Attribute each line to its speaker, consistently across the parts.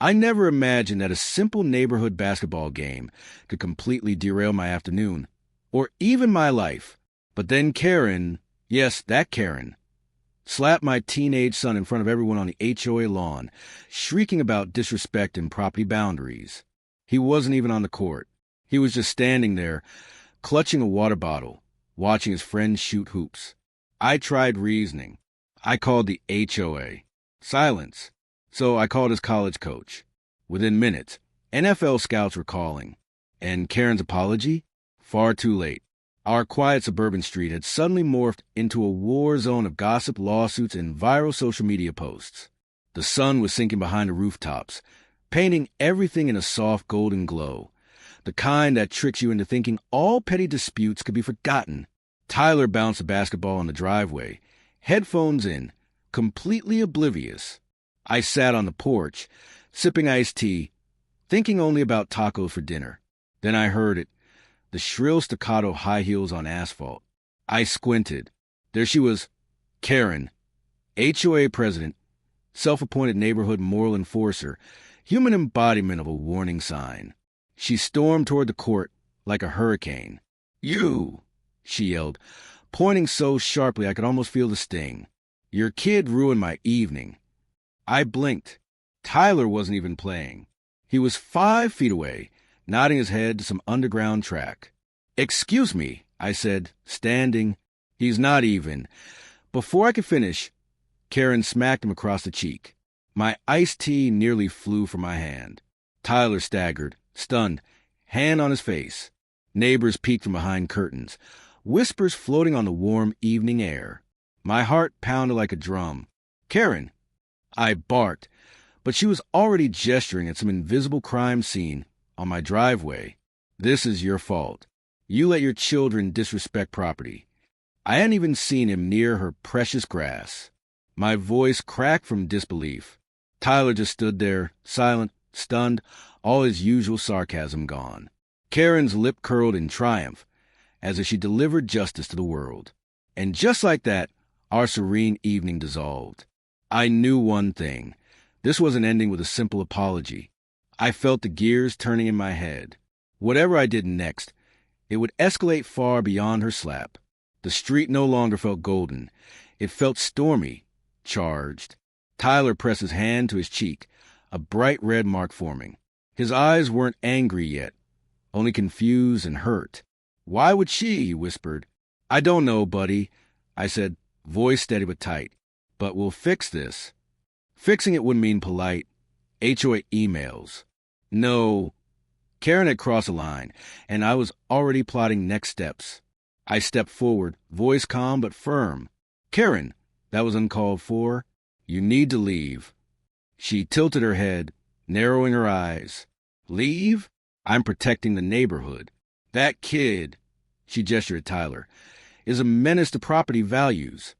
Speaker 1: I never imagined that a simple neighborhood basketball game could completely derail my afternoon, or even my life. But then Karen, yes, that Karen, slapped my teenage son in front of everyone on the HOA lawn, shrieking about disrespect and property boundaries. He wasn't even on the court. He was just standing there, clutching a water bottle, watching his friends shoot hoops. I tried reasoning. I called the HOA. Silence. So I called his college coach. Within minutes, NFL scouts were calling. And Karen's apology? Far too late. Our quiet suburban street had suddenly morphed into a war zone of gossip, lawsuits, and viral social media posts. The sun was sinking behind the rooftops, painting everything in a soft golden glow, the kind that tricks you into thinking all petty disputes could be forgotten. Tyler bounced a basketball in the driveway, headphones in, completely oblivious. I sat on the porch, sipping iced tea, thinking only about tacos for dinner. Then I heard it, the shrill staccato high heels on asphalt. I squinted. There she was, Karen, HOA president, self-appointed neighborhood moral enforcer, human embodiment of a warning sign. She stormed toward the court like a hurricane. "You!" she yelled, pointing so sharply I could almost feel the sting. "Your kid ruined my evening." I blinked. Tyler wasn't even playing. He was 5 feet away, nodding his head to some underground track. "Excuse me," I said, standing. "He's not even." Before I could finish, Karen smacked him across the cheek. My iced tea nearly flew from my hand. Tyler staggered, stunned, hand on his face. Neighbors peeked from behind curtains, whispers floating on the warm evening air. My heart pounded like a drum. "Karen!" I barked, but she was already gesturing at some invisible crime scene on my driveway. "This is your fault. You let your children disrespect property." I hadn't even seen him near her precious grass. My voice cracked from disbelief. Tyler just stood there, silent, stunned, all his usual sarcasm gone. Karen's lip curled in triumph, as if she delivered justice to the world. And just like that, our serene evening dissolved. I knew one thing. This wasn't ending with a simple apology. I felt the gears turning in my head. Whatever I did next, it would escalate far beyond her slap. The street no longer felt golden. It felt stormy, charged. Tyler pressed his hand to his cheek, a bright red mark forming. His eyes weren't angry yet, only confused and hurt. "Why would she?" he whispered. "I don't know, buddy," I said, voice steady but tight. "But we'll fix this." Fixing it would mean polite HOA emails. No. Karen had crossed a line, and I was already plotting next steps. I stepped forward, voice calm but firm. "Karen," that was uncalled for. "You need to leave." She tilted her head, narrowing her eyes. "Leave? I'm protecting the neighborhood. That kid," she gestured at Tyler, "is a menace to property values."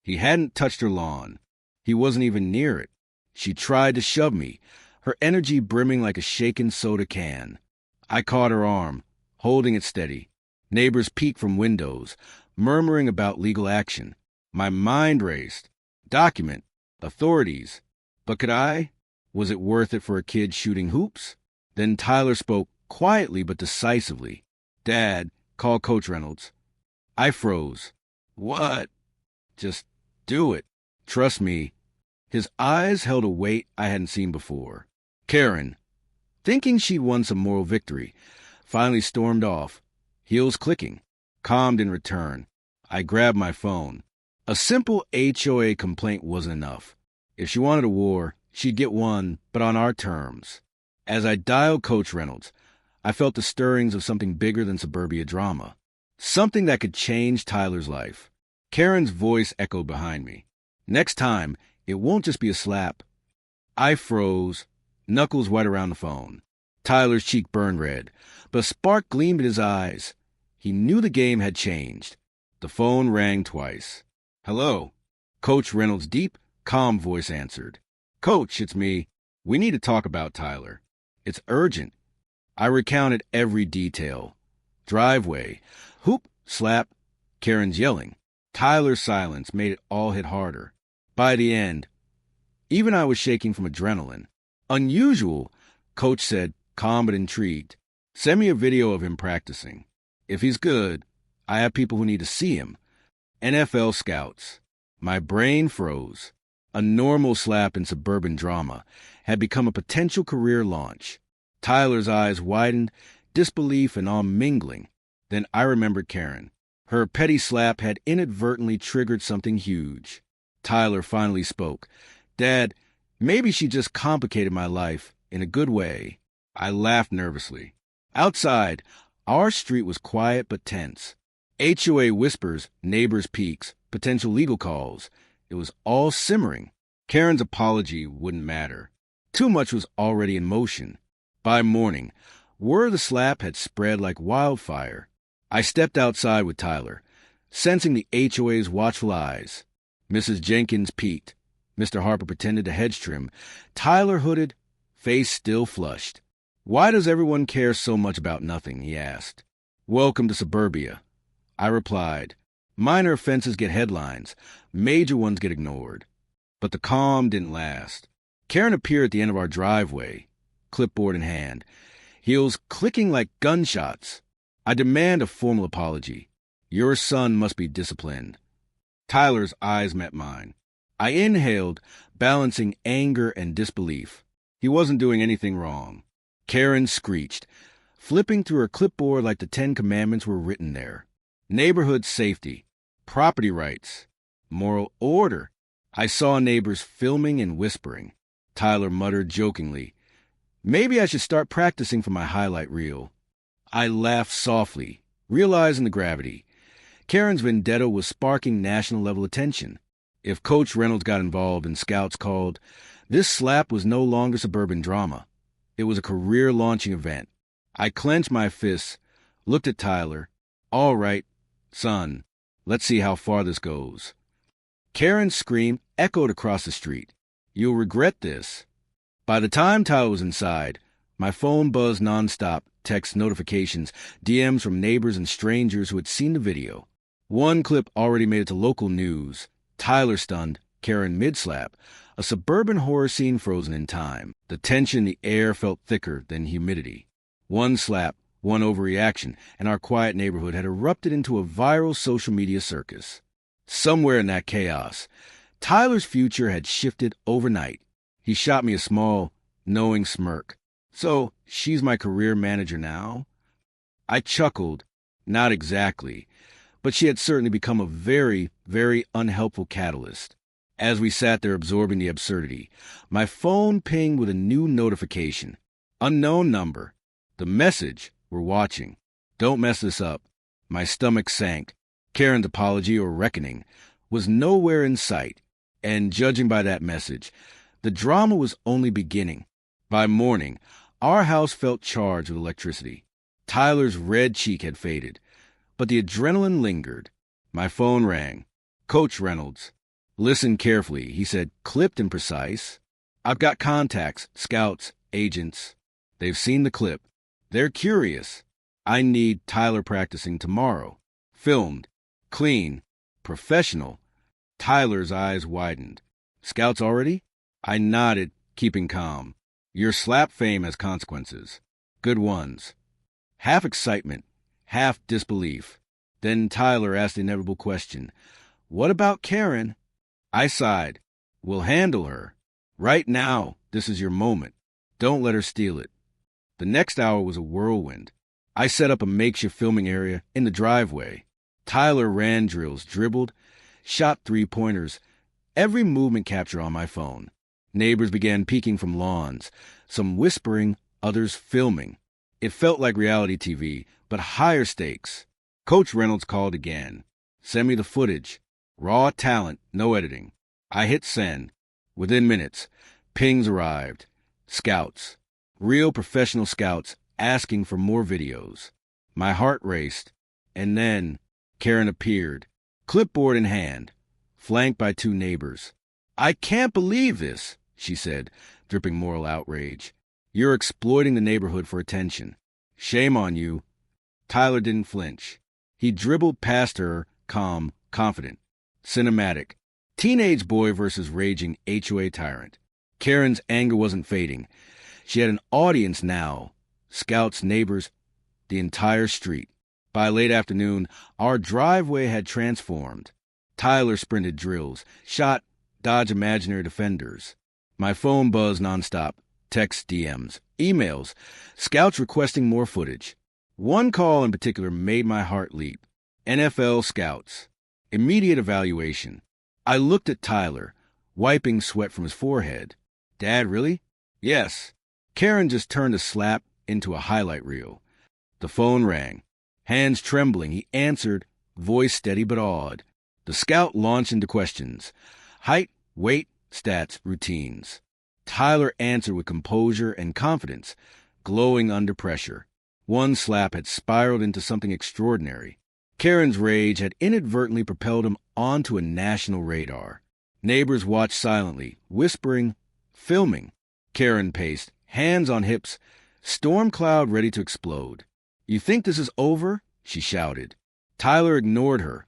Speaker 1: He hadn't touched her lawn. He wasn't even near it. She tried to shove me, her energy brimming like a shaken soda can. I caught her arm, holding it steady. Neighbors peeked from windows, murmuring about legal action. My mind raced. Document. Authorities. But could I? Was it worth it for a kid shooting hoops? Then Tyler spoke quietly but decisively. "Dad, call Coach Reynolds." I froze. "What?" "Just do it. Trust me." His eyes held a weight I hadn't seen before. Karen, thinking she'd won some moral victory, finally stormed off, heels clicking, calmed in return. I grabbed my phone. A simple HOA complaint wasn't enough. If she wanted a war, she'd get one, but on our terms. As I dialed Coach Reynolds, I felt the stirrings of something bigger than suburbia drama. Something that could change Tyler's life. Karen's voice echoed behind me. "Next time, it won't just be a slap." I froze, knuckles white around the phone. Tyler's cheek burned red, but a spark gleamed in his eyes. He knew the game had changed. The phone rang twice. "Hello." Coach Reynolds' deep, calm voice answered. "Coach, it's me. We need to talk about Tyler. It's urgent." I recounted every detail. Driveway, hoop, slap, Karen's yelling. Tyler's silence made it all hit harder. By the end, even I was shaking from adrenaline. Unusual, Coach said, calm but intrigued. Send me a video of him practicing. If he's good, I have people who need to see him. NFL scouts. My brain froze. A normal slap in suburban drama had become a potential career launch. Tyler's eyes widened, disbelief and awe mingling. Then I remembered Karen. Her petty slap had inadvertently triggered something huge. Tyler finally spoke. Dad, maybe she just complicated my life in a good way. I laughed nervously. Outside, our street was quiet but tense. HOA whispers, neighbors' peaks, potential legal calls. It was all simmering. Karen's apology wouldn't matter. Too much was already in motion. By morning, word of the slap had spread like wildfire. I stepped outside with Tyler, sensing the HOA's watchful eyes. Mrs. Jenkins peeked. Mr. Harper pretended to hedge trim. Tyler hooded, face still flushed. Why does everyone care so much about nothing? He asked. Welcome to suburbia. I replied. Minor offenses get headlines. Major ones get ignored. But the calm didn't last. Karen appeared at the end of our driveway, clipboard in hand, heels clicking like gunshots. I demand a formal apology. Your son must be disciplined. Tyler's eyes met mine. I inhaled, balancing anger and disbelief. He wasn't doing anything wrong. Karen screeched, flipping through her clipboard like the 10 Commandments were written there. Neighborhood safety, property rights, moral order. I saw neighbors filming and whispering. Tyler muttered jokingly, maybe I should start practicing for my highlight reel. I laughed softly, realizing the gravity. Karen's vendetta was sparking national-level attention. If Coach Reynolds got involved and scouts called, this slap was no longer suburban drama. It was a career-launching event. I clenched my fists, looked at Tyler. All right, son, let's see how far this goes. Karen's scream echoed across the street. You'll regret this. By the time Tyler was inside, my phone buzzed nonstop, text notifications, DMs from neighbors and strangers who had seen the video. One clip already made it to local news. Tyler stunned, Karen mid-slap, a suburban horror scene frozen in time. The tension in the air felt thicker than humidity. One slap, one overreaction, and our quiet neighborhood had erupted into a viral social media circus. Somewhere in that chaos, Tyler's future had shifted overnight. He shot me a small, knowing smirk. So, she's my career manager now? I chuckled. Not exactly. But she had certainly become a very, very unhelpful catalyst. As we sat there absorbing the absurdity, my phone pinged with a new notification. Unknown number. The message, we're watching. Don't mess this up. My stomach sank. Karen's apology or reckoning was nowhere in sight. And judging by that message, the drama was only beginning. By morning, our house felt charged with electricity. Tyler's red cheek had faded, but the adrenaline lingered. My phone rang. Coach Reynolds. Listen carefully, he said, clipped and precise. I've got contacts, scouts, agents. They've seen the clip. They're curious. I need Tyler practicing tomorrow. Filmed. Clean. Professional. Tyler's eyes widened. Scouts already? I nodded, keeping calm. Your slap fame has consequences. Good ones. Half excitement, half disbelief. Then Tyler asked the inevitable question. What about Karen? I sighed. We'll handle her. Right now, this is your moment. Don't let her steal it. The next hour was a whirlwind. I set up a makeshift filming area in the driveway. Tyler ran drills, dribbled, shot three-pointers, every movement captured on my phone. Neighbors began peeking from lawns, some whispering, others filming. It felt like reality TV, but higher stakes. Coach Reynolds called again. Send me the footage. Raw talent, no editing. I hit send. Within minutes, pings arrived. Scouts. Real professional scouts asking for more videos. My heart raced. And then Karen appeared, clipboard in hand, flanked by two neighbors. I can't believe this, she said, dripping moral outrage. You're exploiting the neighborhood for attention. Shame on you. Tyler didn't flinch. He dribbled past her, calm, confident. Cinematic. Teenage boy versus raging HOA tyrant. Karen's anger wasn't fading. She had an audience now. Scouts, neighbors, the entire street. By late afternoon, our driveway had transformed. Tyler sprinted drills, shot, dodged imaginary defenders. My phone buzzed nonstop. Texts, DMs, emails, scouts requesting more footage. One call in particular made my heart leap. NFL scouts. Immediate evaluation. I looked at Tyler, wiping sweat from his forehead. Dad, really? Yes. Karen just turned a slap into a highlight reel. The phone rang. Hands trembling, he answered, voice steady but awed. The scout launched into questions. Height, weight, stats, routines. Tyler answered with composure and confidence, glowing under pressure. One slap had spiraled into something extraordinary. Karen's rage had inadvertently propelled him onto a national radar. Neighbors watched silently, whispering, filming. Karen paced, hands on hips, storm cloud ready to explode. You think this is over? She shouted. Tyler ignored her,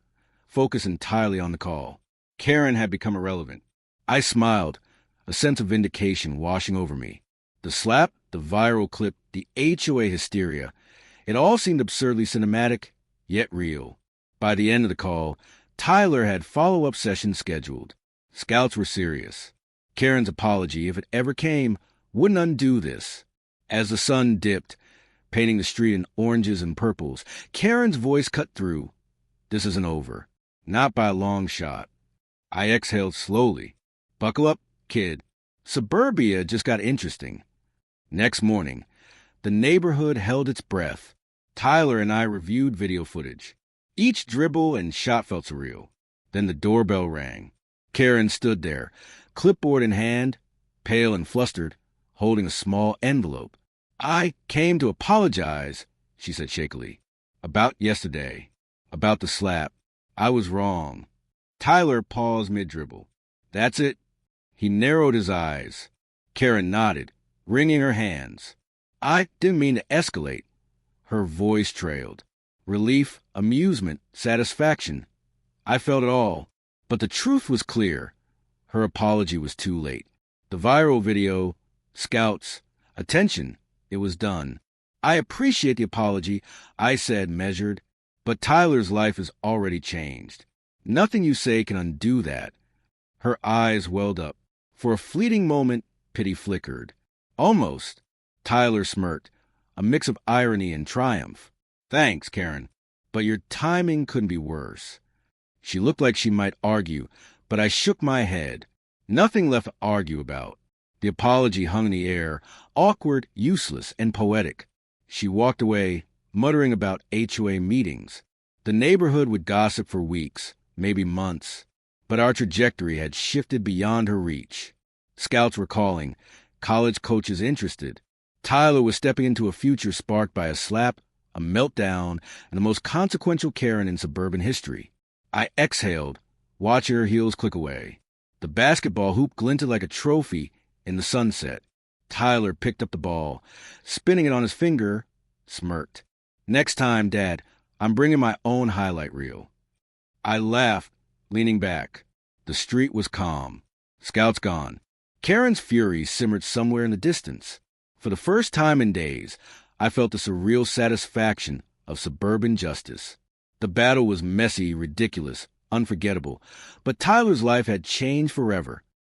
Speaker 1: focused entirely on the call. Karen had become irrelevant. I smiled, a sense of vindication washing over me. The slap, the viral clip, the HOA hysteria. It all seemed absurdly cinematic, yet real. By the end of the call, Tyler had follow-up sessions scheduled. Scouts were serious. Karen's apology, if it ever came, wouldn't undo this. As the sun dipped, painting the street in oranges and purples, Karen's voice cut through. This isn't over. Not by a long shot. I exhaled slowly. Buckle up, kid. Suburbia just got interesting. Next morning, the neighborhood held its breath. Tyler and I reviewed video footage. Each dribble and shot felt surreal. Then the doorbell rang. Karen stood there, clipboard in hand, pale and flustered, holding a small envelope. I came to apologize, she said shakily. About yesterday. About the slap. I was wrong. Tyler paused mid-dribble. That's it. He narrowed his eyes. Karen nodded, wringing her hands. I didn't mean to escalate. Her voice trailed. Relief, amusement, satisfaction. I felt it all. But the truth was clear. Her apology was too late. The viral video, scouts, attention, it was done. I appreciate the apology, I said, measured, but Tyler's life is already changed. Nothing you say can undo that. Her eyes welled up. For a fleeting moment, pity flickered. Almost. Tyler smirked, a mix of irony and triumph. Thanks, Karen, but your timing couldn't be worse. She looked like she might argue, but I shook my head. Nothing left to argue about. The apology hung in the air, awkward, useless, and poetic. She walked away, muttering about HOA meetings. The neighborhood would gossip for weeks, maybe months. But our trajectory had shifted beyond her reach. Scouts were calling, college coaches interested. Tyler was stepping into a future sparked by a slap, a meltdown, and the most consequential Karen in suburban history. I exhaled, watching her heels click away. The basketball hoop glinted like a trophy in the sunset. Tyler picked up the ball, spinning it on his finger, smirked. Next time, Dad, I'm bringing my own highlight reel. I laughed, leaning back. The street was calm. Scouts gone. Karen's fury simmered somewhere in the distance. For the first time in days, I felt the surreal satisfaction of suburban justice. The battle was messy, ridiculous, unforgettable, but Tyler's life had changed forever.